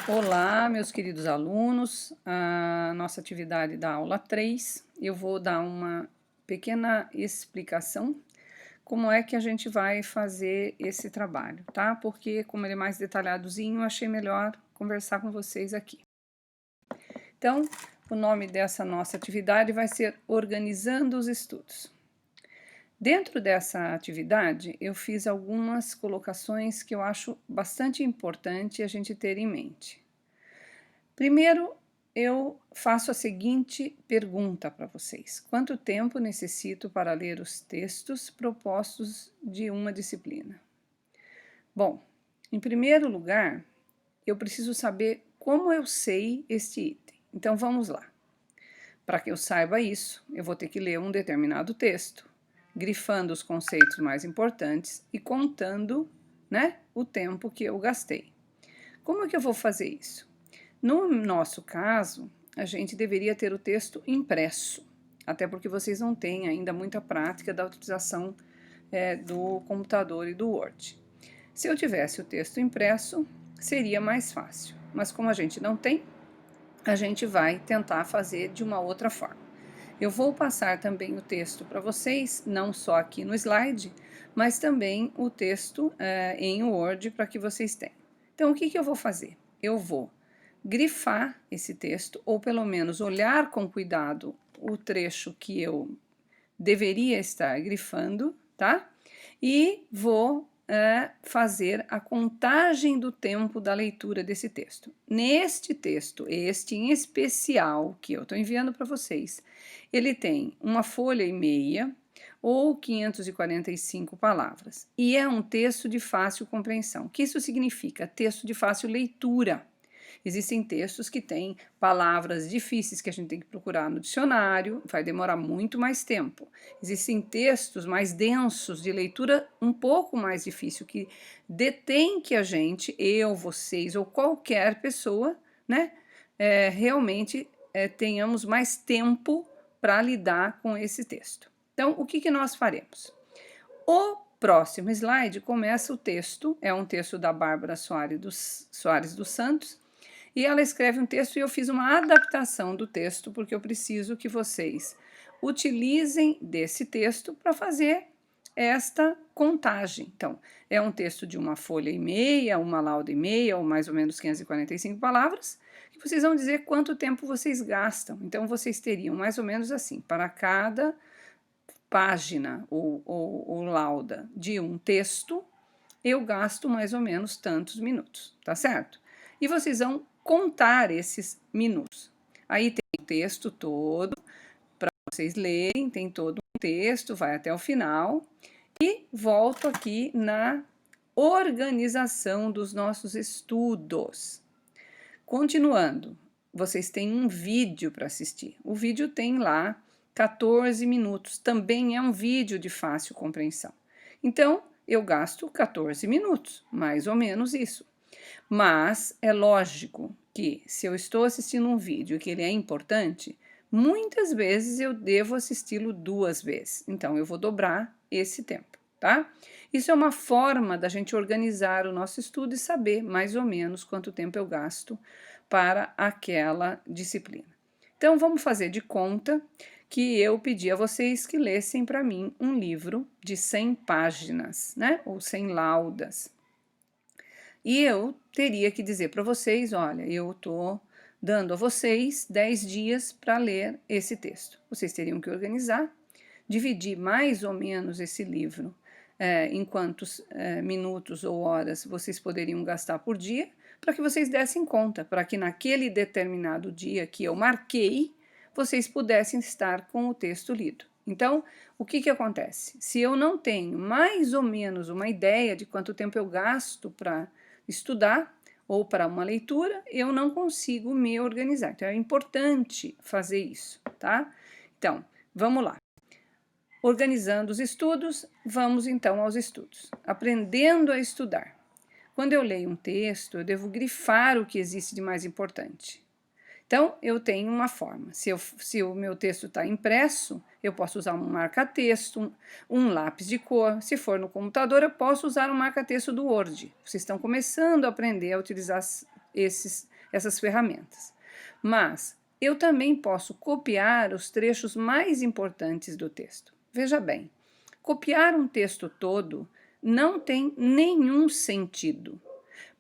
Olá, meus queridos alunos. A nossa atividade da aula 3, eu vou dar uma pequena explicação como é que a gente vai fazer esse trabalho, tá? Porque como ele é mais detalhadozinho, eu achei melhor conversar com vocês aqui. Então, o nome dessa nossa atividade vai ser Organizando os Estudos. Dentro dessa atividade, eu fiz algumas colocações que eu acho bastante importante a gente ter em mente. Primeiro, eu faço a seguinte pergunta para vocês: quanto tempo necessito para ler os textos propostos de uma disciplina? Bom, em primeiro lugar, eu preciso saber como eu sei este item. Então vamos lá. Para que eu saiba isso, eu vou ter que ler um determinado texto, grifando os conceitos mais importantes e contando, né, o tempo que eu gastei. Como é que eu vou fazer isso? No nosso caso, a gente deveria ter o texto impresso, até porque vocês não têm ainda muita prática da utilização do computador e do Word. Se eu tivesse o texto impresso, seria mais fácil, mas como a gente não tem, a gente vai tentar fazer de uma outra forma. Eu vou passar também o texto para vocês, não só aqui no slide, mas também o texto em Word para que vocês tenham. Então, o que eu vou fazer? Eu vou grifar esse texto, ou pelo menos olhar com cuidado o trecho que eu deveria estar grifando, tá? E vou fazer a contagem do tempo da leitura desse texto. Neste texto, este em especial, que eu estou enviando para vocês, ele tem uma folha e meia ou 545 palavras. E é um texto de fácil compreensão. O que isso significa? Texto de fácil leitura. Existem textos que têm palavras difíceis que a gente tem que procurar no dicionário, vai demorar muito mais tempo. Existem textos mais densos, de leitura um pouco mais difícil, que detém que a gente, eu, vocês ou qualquer pessoa, né, realmente tenhamos mais tempo para lidar com esse texto. Então, o que nós faremos? O próximo slide começa o texto, é um texto da Bárbara Soares dos Santos, e ela escreve um texto e eu fiz uma adaptação do texto, porque eu preciso que vocês utilizem desse texto para fazer esta contagem. Então, é um texto de uma folha e meia, uma lauda e meia, ou mais ou menos 545 palavras, que vocês vão dizer quanto tempo vocês gastam. Então, vocês teriam mais ou menos assim, para cada página ou lauda de um texto, eu gasto mais ou menos tantos minutos, tá certo? E vocês vão contar esses minutos. Aí tem o texto todo para vocês lerem, tem todo um texto, vai até o final. E volto aqui na organização dos nossos estudos. Continuando, vocês têm um vídeo para assistir. O vídeo tem lá 14 minutos, também é um vídeo de fácil compreensão. Então, eu gasto 14 minutos, mais ou menos isso. Mas é lógico que se eu estou assistindo um vídeo que ele é importante, muitas vezes eu devo assisti-lo 2 vezes. Então, eu vou dobrar esse tempo, tá? Isso é uma forma da gente organizar o nosso estudo e saber mais ou menos quanto tempo eu gasto para aquela disciplina. Então, vamos fazer de conta que eu pedi a vocês que lessem para mim um livro de 100 páginas, né? Ou 100 laudas. E eu teria que dizer para vocês, olha, eu estou dando a vocês 10 dias para ler esse texto. Vocês teriam que organizar, dividir mais ou menos esse livro em quantos minutos ou horas vocês poderiam gastar por dia, para que vocês dessem conta, para que naquele determinado dia que eu marquei, vocês pudessem estar com o texto lido. Então, o que acontece? Se eu não tenho mais ou menos uma ideia de quanto tempo eu gasto para estudar ou para uma leitura, eu não consigo me organizar. Então, é importante fazer isso, tá? Então, vamos lá. Organizando os estudos, vamos então aos estudos. Aprendendo a estudar. Quando eu leio um texto, eu devo grifar o que existe de mais importante. Então, eu tenho uma forma. Se o meu texto está impresso, eu posso usar um marca-texto, um lápis de cor. Se for no computador, eu posso usar um marca-texto do Word. Vocês estão começando a aprender a utilizar esses essas ferramentas. Mas eu também posso copiar os trechos mais importantes do texto. Veja bem, copiar um texto todo não tem nenhum sentido.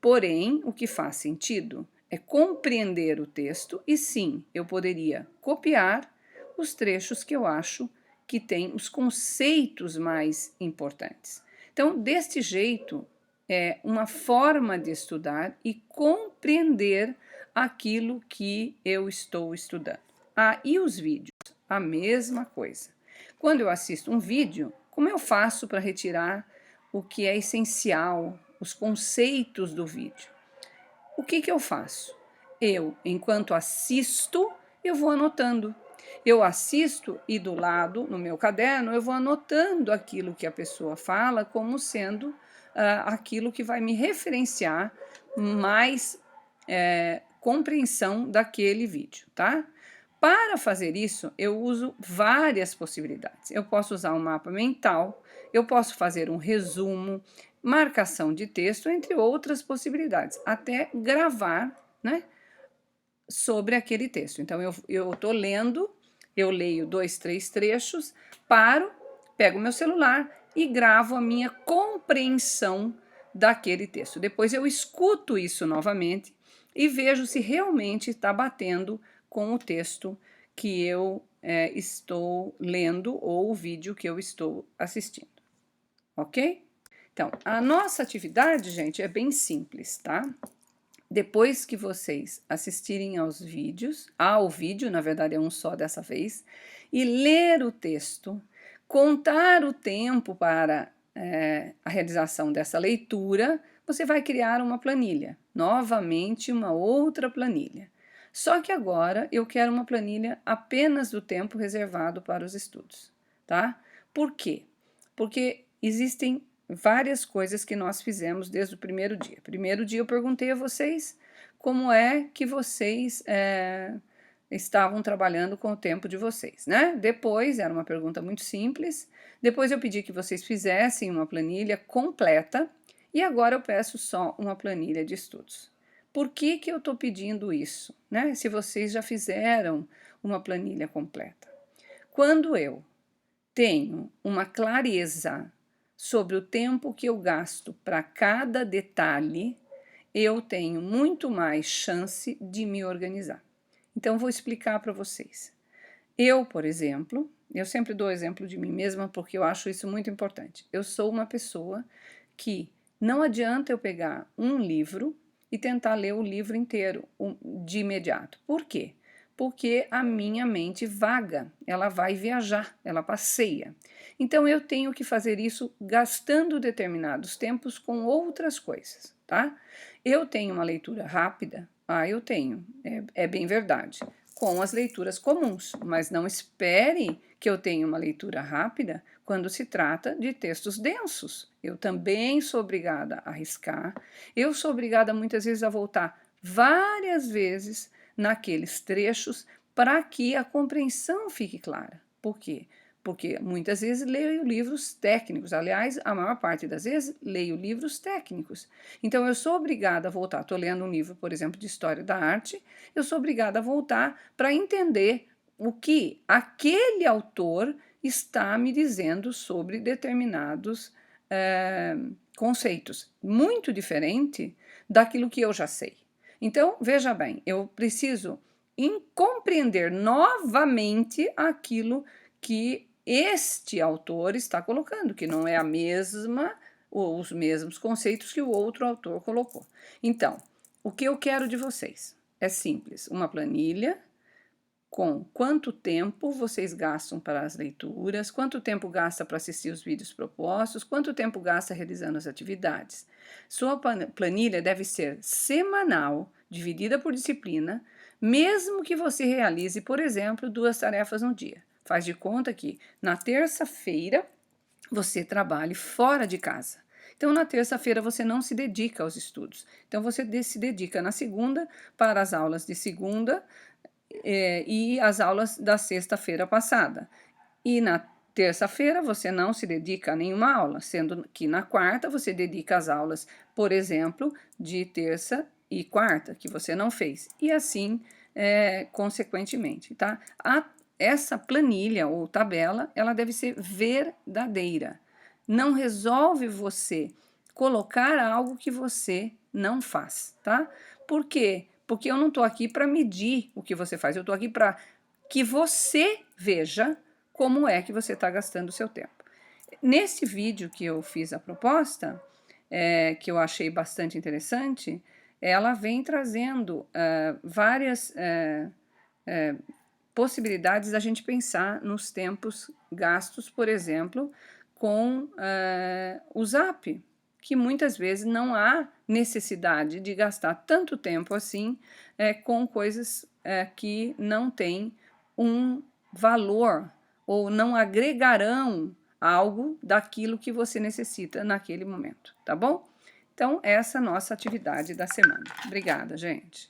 Porém, o que faz sentido é compreender o texto e sim, eu poderia copiar os trechos que eu acho que têm os conceitos mais importantes. Então, deste jeito, é uma forma de estudar e compreender aquilo que eu estou estudando. Ah, e os vídeos? A mesma coisa. Quando eu assisto um vídeo, como eu faço para retirar o que é essencial, os conceitos do vídeo? O que eu faço? Eu, enquanto assisto, eu vou anotando. Eu assisto e do lado, no meu caderno, eu vou anotando aquilo que a pessoa fala como sendo aquilo que vai me referenciar mais compreensão daquele vídeo, tá? Para fazer isso, eu uso várias possibilidades. Eu posso usar um mapa mental, eu posso fazer um resumo, marcação de texto, entre outras possibilidades, até gravar, né, sobre aquele texto. Então, eu estou lendo, eu leio 2, 3 trechos, paro, pego meu celular e gravo a minha compreensão daquele texto. Depois eu escuto isso novamente e vejo se realmente está batendo com o texto que eu estou lendo ou o vídeo que eu estou assistindo. Ok? Então, a nossa atividade, gente, é bem simples, tá? Depois que vocês assistirem ao vídeo, na verdade é um só dessa vez, e ler o texto, contar o tempo para a realização dessa leitura, você vai criar uma planilha, novamente uma outra planilha. Só que agora eu quero uma planilha apenas do tempo reservado para os estudos, tá? Por quê? Porque existem várias coisas que nós fizemos desde o primeiro dia. Primeiro dia eu perguntei a vocês como é que vocês estavam trabalhando com o tempo de vocês, né? Depois, era uma pergunta muito simples, depois eu pedi que vocês fizessem uma planilha completa e agora eu peço só uma planilha de estudos. Por que eu estou pedindo isso, né? Se vocês já fizeram uma planilha completa. Quando eu tenho uma clareza sobre o tempo que eu gasto para cada detalhe, eu tenho muito mais chance de me organizar. Então, vou explicar para vocês. Eu, por exemplo, eu sempre dou exemplo de mim mesma porque eu acho isso muito importante. Eu sou uma pessoa que não adianta eu pegar um livro e tentar ler o livro inteiro de imediato. Por quê? Porque a minha mente vaga, ela vai viajar, ela passeia. Então eu tenho que fazer isso gastando determinados tempos com outras coisas, tá? Eu tenho uma leitura rápida? Eu tenho, é bem verdade, com as leituras comuns, mas não espere que eu tenha uma leitura rápida quando se trata de textos densos. Eu também sou obrigada a arriscar, eu sou obrigada muitas vezes a voltar várias vezes naqueles trechos para que a compreensão fique clara. Por quê? Porque muitas vezes leio livros técnicos, aliás, a maior parte das vezes leio livros técnicos. Então eu sou obrigada a voltar, estou lendo um livro, por exemplo, de História da Arte, eu sou obrigada a voltar para entender o que aquele autor está me dizendo sobre determinados conceitos, muito diferente daquilo que eu já sei. Então, veja bem, eu preciso compreender novamente aquilo que este autor está colocando, que não é a mesma, ou os mesmos conceitos que o outro autor colocou. Então, o que eu quero de vocês é simples, uma planilha com quanto tempo vocês gastam para as leituras, quanto tempo gasta para assistir os vídeos propostos, quanto tempo gasta realizando as atividades. Sua planilha deve ser semanal, dividida por disciplina, mesmo que você realize, por exemplo, 2 tarefas no dia. Faz de conta que na terça-feira você trabalhe fora de casa. Então, na terça-feira você não se dedica aos estudos. Então, você se dedica na segunda para as aulas de segunda, e as aulas da sexta-feira passada. E na terça-feira você não se dedica a nenhuma aula, sendo que na quarta você dedica as aulas, por exemplo, de terça e quarta que você não fez, e assim consequentemente, tá? Essa planilha ou tabela, ela deve ser verdadeira. Não resolve você colocar algo que você não faz, tá? Por quê? Porque eu não estou aqui para medir o que você faz, eu estou aqui para que você veja como é que você está gastando o seu tempo. Nesse vídeo que eu fiz a proposta, que eu achei bastante interessante, ela vem trazendo várias possibilidades da gente pensar nos tempos gastos, por exemplo, com o Zap, que muitas vezes não há necessidade de gastar tanto tempo assim com coisas que não têm um valor ou não agregarão algo daquilo que você necessita naquele momento, tá bom? Então, essa é a nossa atividade da semana. Obrigada, gente.